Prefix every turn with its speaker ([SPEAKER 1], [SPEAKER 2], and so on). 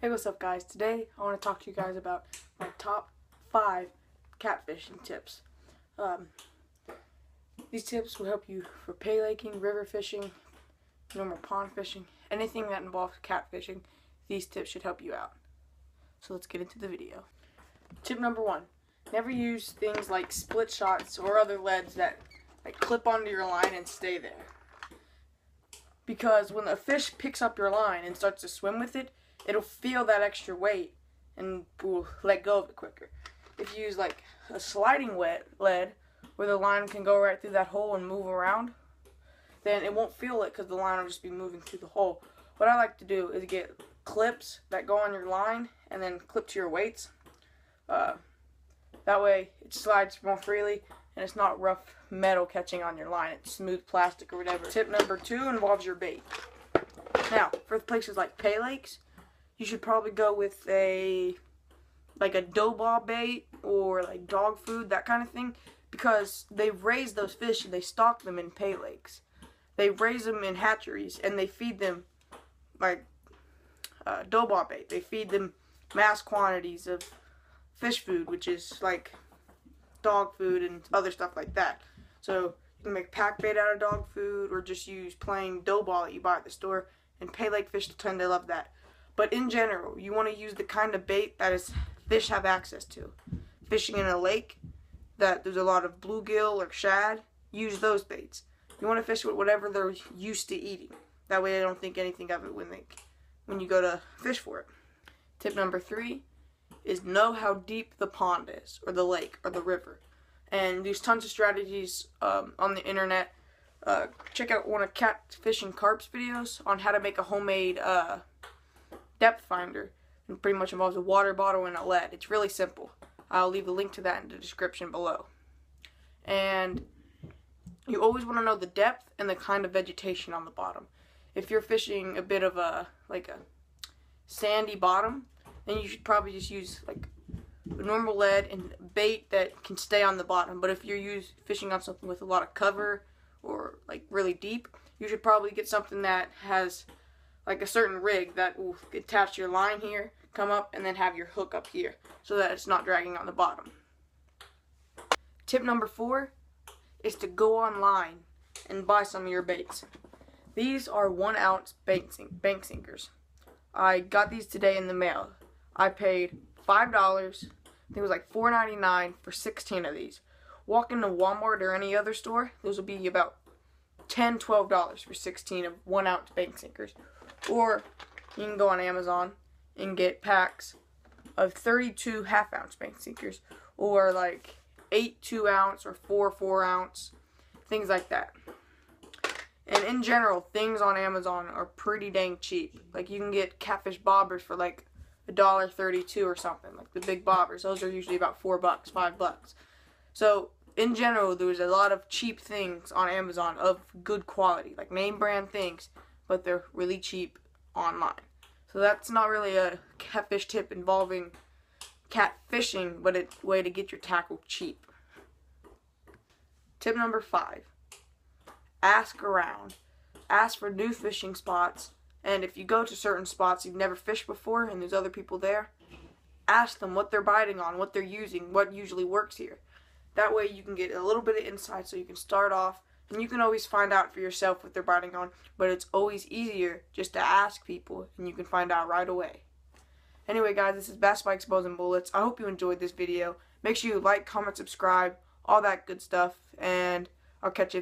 [SPEAKER 1] Hey, what's up guys? Today I want to talk to you guys about my top 5 catfishing tips. These tips will help you for pay laking, river fishing, normal pond fishing, anything that involves catfishing. These tips should help you out. So let's get into the video. Tip number 1. Never use things like split shots or other leads that clip onto your line and stay there. Because when a fish picks up your line and starts to swim with it, it'll feel that extra weight and will let go of it quicker. If you use like a sliding lead where the line can go right through that hole and move around, then it won't feel it because the line will just be moving through the hole. What I like to do is get clips that go on your line and then clip to your weights. That way it slides more freely and it's not rough metal catching on your line. It's smooth plastic or whatever. Tip number 2 involves your bait. Now, for places like pay lakes, you should probably go with a dough ball bait or like dog food, that kind of thing, because they raise those fish and they stock them in pay lakes. They raise them in hatcheries and they feed them like dough ball bait. They feed them mass quantities of fish food, which is like dog food and other stuff like that. So you can make pack bait out of dog food or just use plain dough ball that you buy at the store, and pay lake fish tend to love that. But in general, you want to use the kind of bait that fish have access to. Fishing in a lake that there's a lot of bluegill or shad, use those baits. You want to fish with whatever they're used to eating. That way they don't think anything of it when you go to fish for it. Tip number 3 is know how deep the pond is, or the lake, or the river. And there's tons of strategies on the internet. Check out one of Catfish and Carp's videos on how to make a homemade depth finder. It pretty much involves a water bottle and a lead. It's really simple. I'll leave a link to that in the description below. And you always want to know the depth and the kind of vegetation on the bottom. If you're fishing a bit of a sandy bottom, then you should probably just use like a normal lead and bait that can stay on the bottom. But if you're fishing on something with a lot of cover or like really deep, you should probably get something that has like a certain rig that will attach your line here, come up, and then have your hook up here so that it's not dragging on the bottom. Tip number 4 is to go online and buy some of your baits. These are 1 ounce bank sinkers. I got these today in the mail. I paid $5. I think it was like $4.99 for 16 of these. Walk into Walmart or any other store, those will be about $10, $12 for 16 of 1 ounce bank sinkers. Or you can go on Amazon and get packs of 32 half ounce bank sinkers, or like 8 2 ounce or 4 ounce, things like that. And in general, things on Amazon are pretty dang cheap. Like you can get catfish bobbers for like $1.32 or something, like the big bobbers. Those are usually about $4, $5. So in general, there's a lot of cheap things on Amazon of good quality, like name brand things, but they're really cheap online. So that's not really a catfish tip involving catfishing, but a way to get your tackle cheap. Tip number 5. Ask around. Ask for new fishing spots, and if you go to certain spots you've never fished before and there's other people there, ask them what they're biting on, what they're using, what usually works here. That way you can get a little bit of insight so you can start off, and you can always find out for yourself what they're biting on, but it's always easier just to ask people and you can find out right away. Anyway guys, this is Bass Spikes, Bows, and Bullets. I hope you enjoyed this video. Make sure you like, comment, subscribe, all that good stuff, and I'll catch you